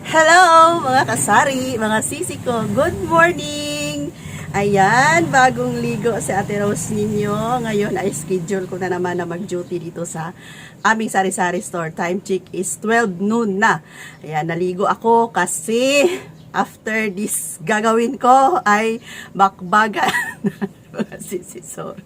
Hello mga kasari, mga sisi ko, good morning! Ayan, bagong ligo si Ate Rose ninyo. Ngayon ay schedule ko na naman na mag-duty dito sa aming sari-sari store. Time check is 12 noon na. Ayan, naligo ako kasi after this gagawin ko ay bakbagan. Mga sisi, sorry.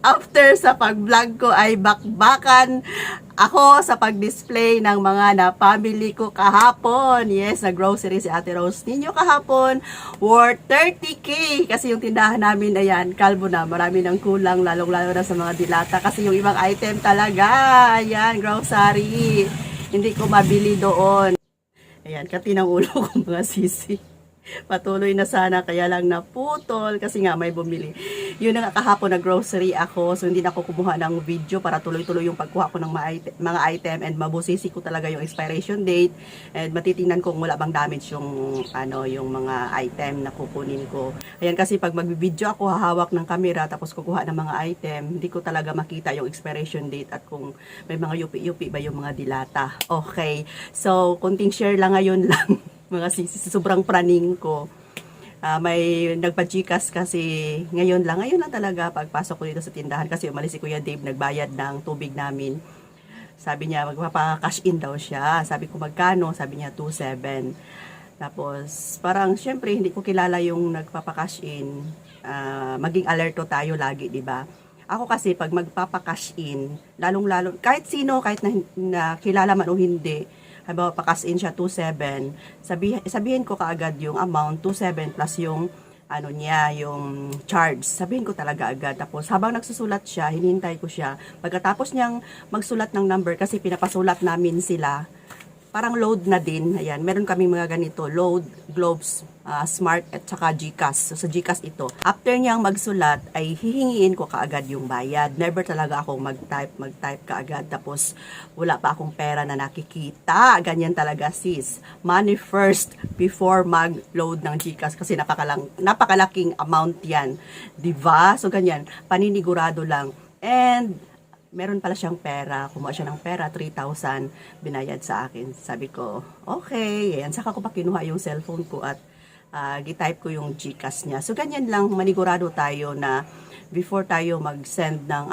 After sa pag-vlog ko ay bakbakan ako sa pag-display ng mga na-family ko kahapon. Yes, na-grocery si Ate Rose ninyo kahapon. Worth 30K. Kasi yung tindahan namin, ayan, kalbo na. Marami ng kulang, lalong-lalo na sa mga dilata. Kasi yung ibang item talaga, ayan, grocery. Hindi ko mabili doon. Ayan, katinang ulo ko mga sisi. Patuloy na sana, kaya lang naputol kasi nga may bumili. Yun na kahapon na grocery ako, so hindi na ako kumuha ng video para tuloy-tuloy yung pagkuha ko ng mga item and mabusisi ko talaga yung expiration date and matitingnan kung wala bang damage yung yung mga item na kukunin ko. Ayan, kasi pag magbibideo ako, hahawak ng camera tapos kukuha ng mga item, hindi ko talaga makita yung expiration date at kung may mga yupi-yupi ba yung mga dilata. Okay, so kunting share lang ngayon lang. Mga sisi, sobrang praning ko. May nagpa-Gcash kasi ngayon lang talaga pagpasok ko dito sa tindahan kasi umalis si Kuya Dave, nagbayad ng tubig namin. Sabi niya magpapa-cash in daw siya. Sabi ko magkano? Sabi niya 2.7. Tapos parang syempre hindi ko kilala yung nagpapa-cash in. Maging alerto tayo lagi, di ba? Ako kasi pag magpapa-cash in, lalong-lalo kahit sino, kahit na kilala man o hindi, halimbawa pa-cash in siya 2.7, sabihin ko kaagad yung amount 2.7 plus yung yung charge. Sabihin ko talaga agad. Tapos habang nagsusulat siya, hinihintay ko siya. Pagkatapos niyang magsulat ng number kasi pinapasulat namin sila, parang load na din. Ayan, meron kaming mga ganito, load, globes, smart at saka Gcash. So sa Gcash ito. After niyang magsulat ay hihingiin ko kaagad yung bayad. Never talaga akong mag-type kaagad tapos wala pa akong pera na nakikita. Ganyan talaga sis. Money first before mag-load ng Gcash kasi napakalaking amount 'yan. 'Di ba? So ganyan, paninigurado lang. And meron pala siyang pera, kumuha siya ng pera, 3,000 binayad sa akin. Sabi ko, okay, ayan, saka ko pa kinuha yung cellphone ko at gitype ko yung Gcash niya. So ganyan lang, manigurado tayo na before tayo mag-send ng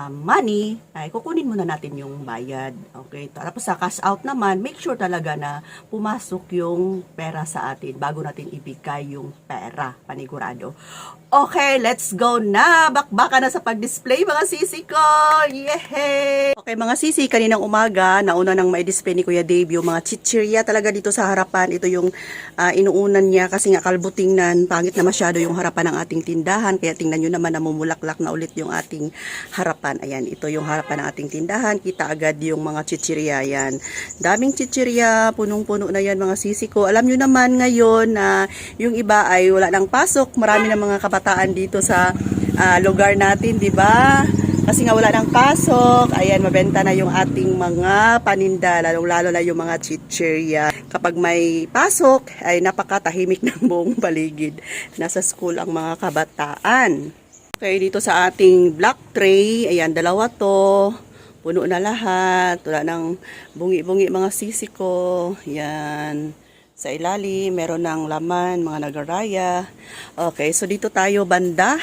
money, ay kukunin muna natin yung bayad. Okay, tapos sa cash out naman, make sure talaga na pumasok yung pera sa atin bago natin ibigay yung pera, panigurado. Okay, let's go na. Bakbaka na sa pag-display mga sisi ko. Yehey! Okay mga sisi, kaninang umaga, nauna nang may display ni Kuya Dave yung mga chichirya talaga dito sa harapan. Ito yung inuunan niya kasi nga kalbo tingnan, pangit na masyado yung harapan ng ating tindahan. Kaya tingnan nyo naman na mumulaklak na ulit yung ating harapan. Ayan, ito yung harapan ng ating tindahan. Kita agad yung mga chichirya. Ayan, daming chichirya, punong-puno na yan mga sisi ko. Alam nyo naman ngayon na yung iba ay wala nang pasok. Marami na mga kabataan dito sa lugar natin, di ba? Kasi nga wala nang pasok. Ayan, mabenta na yung ating mga paninda, lalong-lalo na yung mga chichirya. Kapag may pasok, ay napakatahimik ng buong paligid. Nasa school ang mga kabataan. Okay, dito sa ating black tray, ayan, dalawa to. Puno na lahat. Wala nang bungi-bungi mga sisi ko. Ayan. Sa ilalim, meron ng laman, mga nagaraya. Okay, so dito tayo banda.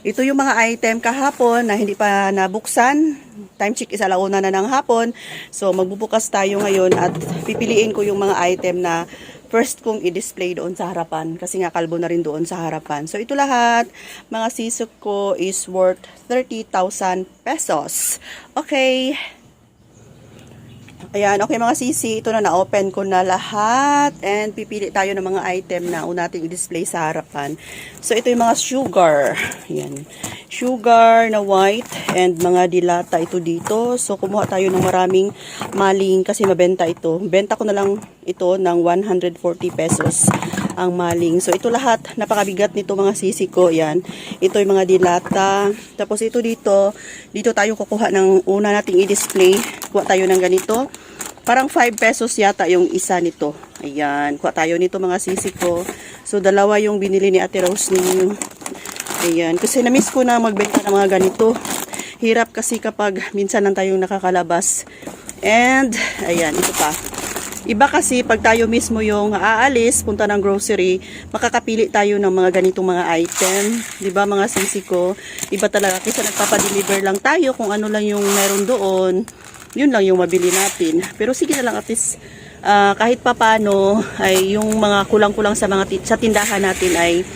Ito yung mga item kahapon na hindi pa nabuksan. Time check is 1:00 na ng hapon. So magbubukas tayo ngayon at pipiliin ko yung mga item na first kong i-display doon sa harapan. Kasi nga kalbo na rin doon sa harapan. So ito lahat, mga sisok ko is worth 30,000 pesos. Okay. Ayan, okay mga sisi, ito na-open ko na lahat and pipili tayo ng mga item na nating i-display sa harapan. So ito yung mga sugar. Ayan, sugar na white and mga dilata ito dito. So kumuha tayo ng maraming maling kasi mabenta ito. Benta ko na lang ito ng 140 pesos ang maling. So ito lahat, napakabigat nito mga sisi ko. Ayan, ito yung mga dilata. Tapos ito dito tayo kukuha ng una nating i-display. Kuha tayo ng ganito. Parang 5 pesos yata yung isa nito. Ayan, kuha tayo nito mga sisi ko. So dalawa yung binili ni Ate Rose ninyo. Ayan, kasi na-miss ko na magbenta ng mga ganito. Hirap kasi kapag minsan lang tayong nakakalabas. And, ayan, ito pa. Iba kasi pag tayo mismo yung aalis, punta ng grocery, makakapili tayo ng mga ganitong mga item. 'Di ba mga sisi ko? Iba talaga kasi nagpapa-deliver lang tayo kung ano lang yung meron doon. Yun lang yung mabili natin. Pero sige na lang at least kahit papano ay yung mga kulang-kulang sa mga sa tindahan natin ay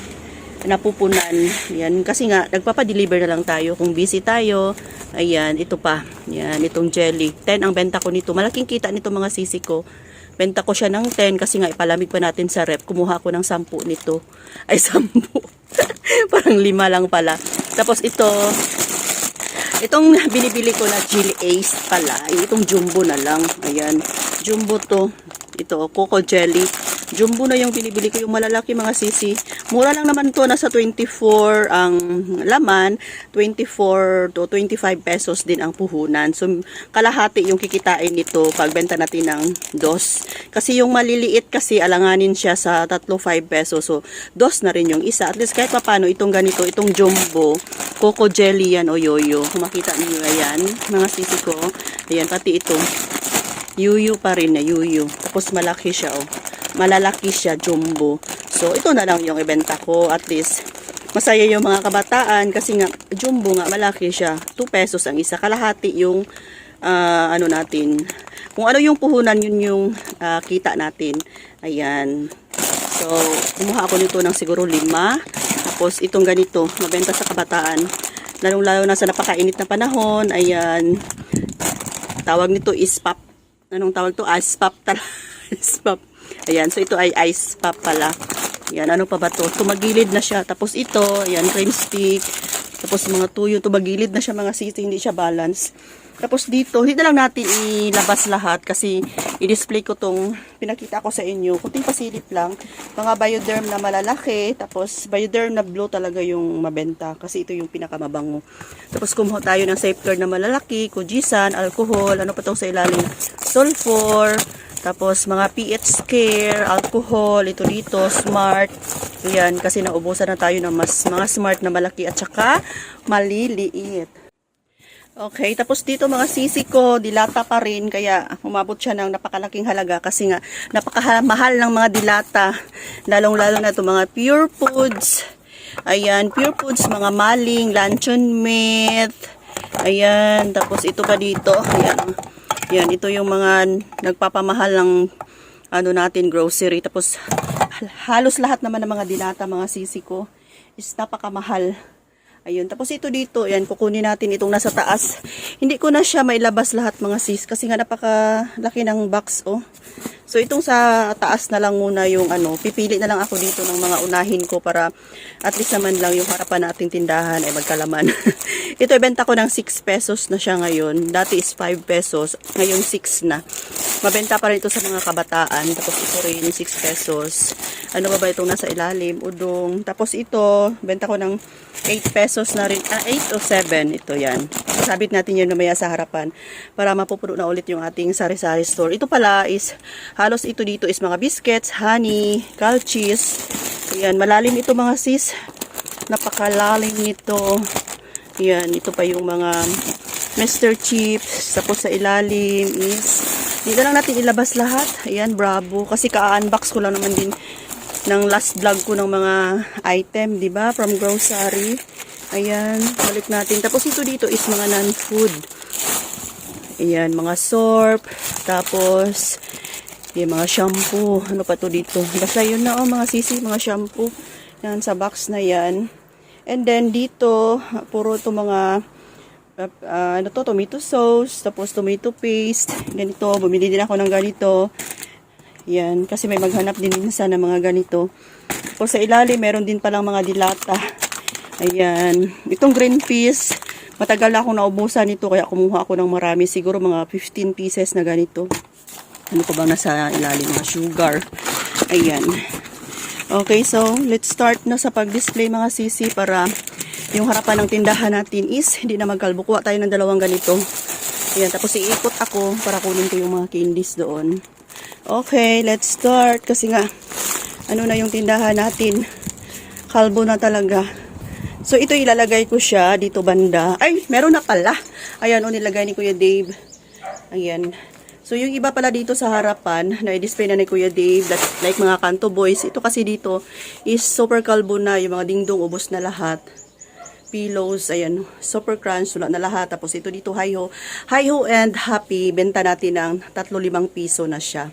napupunan. Yan kasi nga nagpapa-deliver na lang tayo kung busy tayo. Ayan, ito pa. Yan, itong jelly. 10 ang benta ko nito. Malaking kita nito mga sisi ko. Benta ko siya ng 10 kasi nga ipalamig pa natin sa rep. Kumuha ko ng 10 nito. Ay 10. Parang 5 lang pala. Tapos itong binibili ko na Chili Ace pala. Itong jumbo na lang. Ayan, jumbo to. Ito, coco jelly. Jumbo na yung binibili ko, yung malalaki mga sisi. Mura lang naman to, nasa 24 ang laman, 24 to 25 pesos din ang puhunan. So, kalahati yung kikitain nito pagbenta natin ng dos. Kasi yung maliliit kasi, alanganin siya sa 3-5 pesos. So, dos na rin yung isa. At least kahit papano, itong ganito, itong jumbo, coco jelly yan o yoyo. Kung makita niyo yan, mga sisi ko. Ayan, pati ito. Yuyu pa rin na yuyu. Tapos malaki siya oh. Malalaki siya, jumbo. So, ito na lang yung ibenta ko. At least, masaya yung mga kabataan kasi nga, jumbo nga, malaki siya. 2 pesos ang isa. Kalahati yung, ano natin. Kung ano yung puhunan, yun yung kita natin. Ayan. So, kumuha ako nito ng siguro 5. Tapos, itong ganito, mabenta sa kabataan. Lalong-lalo na sa napakainit na panahon. Ayan. Tawag nito is pop. Anong tawag to? Ice pop. Ice pop. Ayan, so ito ay ice pop pala. Ayan, ano pa ba to? Tumagilid na siya. Tapos ito, ayan, cream stick. Tapos mga tuyo, tumagilid na siya mga sisi, hindi siya balance. Tapos dito, hindi na lang natin ilabas lahat kasi i-display ko tong pinakita ko sa inyo. Kunting pasilip lang. Mga Bioderm na malalaki. Tapos Bioderm na blue talaga yung mabenta kasi ito yung pinakamabango. Tapos kumuha tayo ng safeguard na malalaki, kujisan, alcohol, ano pa tong sa ilalim? Sulfur. Tapos, mga pH care, alcohol, ito dito, smart. Ayan, kasi naubusan na tayo ng mga smart na malaki at saka maliliit. Okay, tapos dito mga sisi ko, dilata pa rin, kaya umabot siya ng napakalaking halaga kasi nga napakamahal ng mga dilata. Lalong-lalo na ito mga Pure Foods. Ayan, Pure Foods, mga maling, luncheon meat. Ayan, tapos ito pa dito, ayan. Yan, ito yung mga nagpapamahal ng ano natin, grocery. Tapos, halos lahat naman ng mga dilata, mga sisi ko, is napakamahal. Ayun, tapos ito dito, yan, kukunin natin itong nasa taas. Hindi ko na siya mailabas lahat mga sis, kasi nga napakalaki ng box, oh. So, itong sa taas na lang muna yung ano, pipili na lang ako dito ng mga unahin ko para at least naman lang yung harapan nating tindahan ay magkalaman. Ito, ibenta ko ng 6 pesos na siya ngayon. Dati is 5 pesos, ngayon 6 na. Mabenta pa rin ito sa mga kabataan. Tapos ito rin 6 pesos. Ano ba itong nasa ilalim? Udong. Tapos ito, benta ko ng 8 pesos na rin. 8 o 7. Ito yan. Sabit natin yun namaya sa harapan para mapupuno na ulit yung ating sari-sari store. Ito pala is, halos ito dito is mga biscuits, honey, cal cheese. Ayan, malalim ito mga sis. Napakalalim nito. Ayan, ito pa yung mga Mr. Chips. Tapos sa ilalim is, dito lang natin ilabas lahat. Ayan, bravo. Kasi ka-unbox ko lang naman din ng last vlog ko ng mga item, di ba? From grocery. Ayan, balik natin. Tapos ito dito is mga non-food. Ayan, mga soap. Tapos, yung mga shampoo. Ano pa to dito? Basta yun na, oh, mga sisi, mga shampoo. Yan, sa box na yan. And then, dito, puro ito mga, ano to, tomato sauce. Tapos, tomato paste. Ganito, bumili din ako ng ganito. Yan, kasi may maghanap din minsan ng mga ganito. Tapos, sa ilalim, meron din palang mga dilata. Ayan. Itong green peas, matagal na akong naubusan nito kaya kumuha ako ng marami. Siguro mga 15 pieces na ganito. Ano ko bang nasa ilalim? Mga sugar. Ayan. Okay, so let's start na sa pag-display mga sisi para yung harapan ng tindahan natin is hindi na magkalbo. Kuha tayo ng 2 ganito. Ayan. Tapos iikot ako para kunin ko yung mga candies doon. Okay, let's start. Kasi nga, ano na yung tindahan natin. Kalbo na talaga. So, ito ilalagay ko siya dito banda. Ay, meron na pala. Ayan, o nilagay ni Kuya Dave. Ayan. So, So, yung iba pala dito sa harapan, na-display na ni Kuya Dave, like mga Kanto Boys. Ito kasi dito is super kalbo na. Yung mga dingdong, ubos na lahat. Pillows, ayan, super crunch, wala na lahat. Tapos ito dito, hi ho and happy. Benta natin ng 3-5 piso na siya.